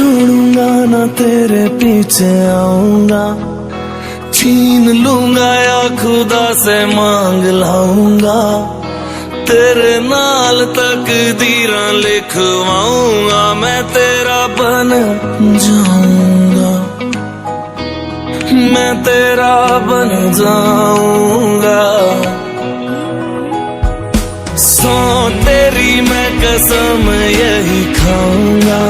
छोड़ूंगा ना तेरे पीछे आऊंगा, छीन लूंगा या खुदा से मांग लाऊंगा, तेरे नाल तकदीरां लिखवाऊंगा, मैं तेरा बन जाऊंगा, मैं तेरा बन जाऊंगा। सौ तेरी मैं कसम यही खाऊंगा,